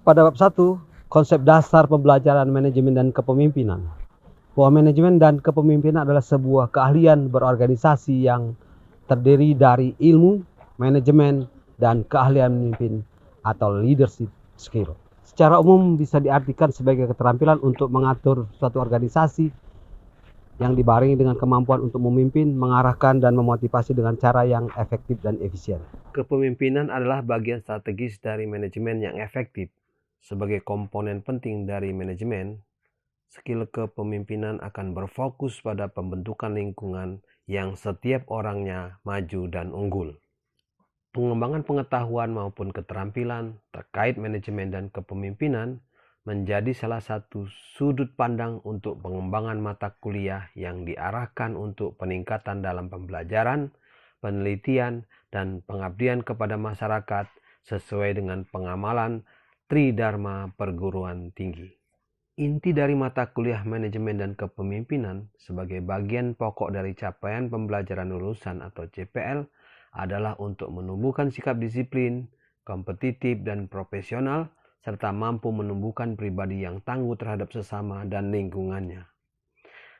Pada bab 1, konsep dasar pembelajaran manajemen dan kepemimpinan. Bahwa manajemen dan kepemimpinan adalah sebuah keahlian berorganisasi yang terdiri dari ilmu, manajemen, dan keahlian memimpin atau leadership skill. Secara umum bisa diartikan sebagai keterampilan untuk mengatur suatu organisasi yang dibarengi dengan kemampuan untuk memimpin, mengarahkan, dan memotivasi dengan cara yang efektif dan efisien. Kepemimpinan adalah bagian strategis dari manajemen yang efektif. Sebagai komponen penting dari manajemen, skill kepemimpinan akan berfokus pada pembentukan lingkungan yang setiap orangnya maju dan unggul. Pengembangan pengetahuan maupun keterampilan terkait manajemen dan kepemimpinan menjadi salah satu sudut pandang untuk pengembangan mata kuliah yang diarahkan untuk peningkatan dalam pembelajaran, penelitian, dan pengabdian kepada masyarakat sesuai dengan pengamalan Tridharma Perguruan Tinggi. Inti dari mata kuliah manajemen dan kepemimpinan sebagai bagian pokok dari capaian pembelajaran lulusan atau CPL adalah untuk menumbuhkan sikap disiplin, kompetitif, dan profesional, serta mampu menumbuhkan pribadi yang tangguh terhadap sesama dan lingkungannya.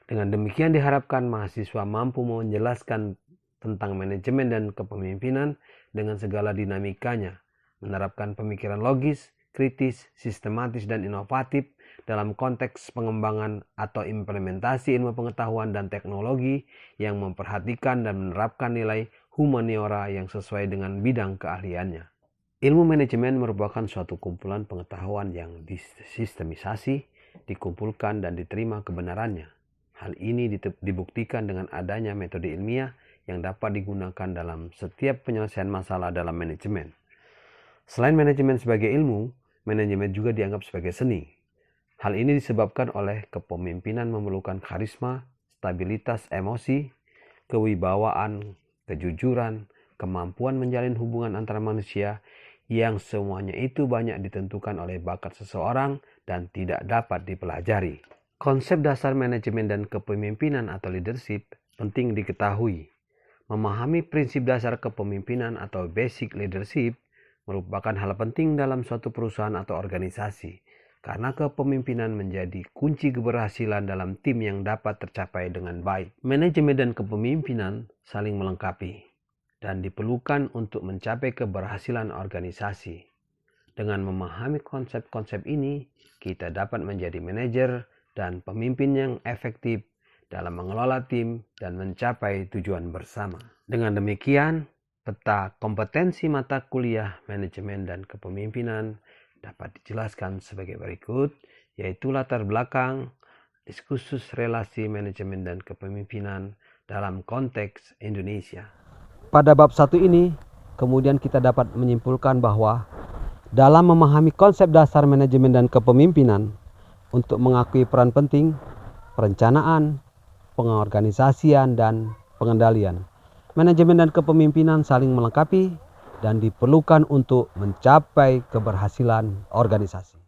Dengan demikian diharapkan mahasiswa mampu menjelaskan tentang manajemen dan kepemimpinan dengan segala dinamikanya, menerapkan pemikiran logis, kritis, sistematis, dan inovatif dalam konteks pengembangan atau implementasi ilmu pengetahuan dan teknologi yang memperhatikan dan menerapkan nilai humaniora yang sesuai dengan bidang keahliannya. Ilmu manajemen merupakan suatu kumpulan pengetahuan yang disistemisasi, dikumpulkan, dan diterima kebenarannya. Hal ini dibuktikan dengan adanya metode ilmiah yang dapat digunakan dalam setiap penyelesaian masalah dalam manajemen. Selain manajemen sebagai ilmu, manajemen juga dianggap sebagai seni. Hal ini disebabkan oleh kepemimpinan memerlukan karisma, stabilitas emosi, kewibawaan, kejujuran, kemampuan menjalin hubungan antara manusia yang semuanya itu banyak ditentukan oleh bakat seseorang dan tidak dapat dipelajari. Konsep dasar manajemen dan kepemimpinan atau leadership penting diketahui. Memahami prinsip dasar kepemimpinan atau basic leadership merupakan hal penting dalam suatu perusahaan atau organisasi, karena kepemimpinan menjadi kunci keberhasilan dalam tim yang dapat tercapai dengan baik. Manajemen dan kepemimpinan saling melengkapi dan diperlukan untuk mencapai keberhasilan organisasi. Dengan memahami konsep-konsep ini, kita dapat menjadi manajer dan pemimpin yang efektif dalam mengelola tim dan mencapai tujuan bersama. Dengan demikian, peta kompetensi mata kuliah manajemen dan kepemimpinan dapat dijelaskan sebagai berikut, yaitu latar belakang, diskursus relasi manajemen dan kepemimpinan dalam konteks Indonesia. Pada bab 1 ini, kemudian kita dapat menyimpulkan bahwa dalam memahami konsep dasar manajemen dan kepemimpinan untuk mengakui peran penting, perencanaan, pengorganisasian, dan pengendalian, manajemen dan kepemimpinan saling melengkapi dan diperlukan untuk mencapai keberhasilan organisasi.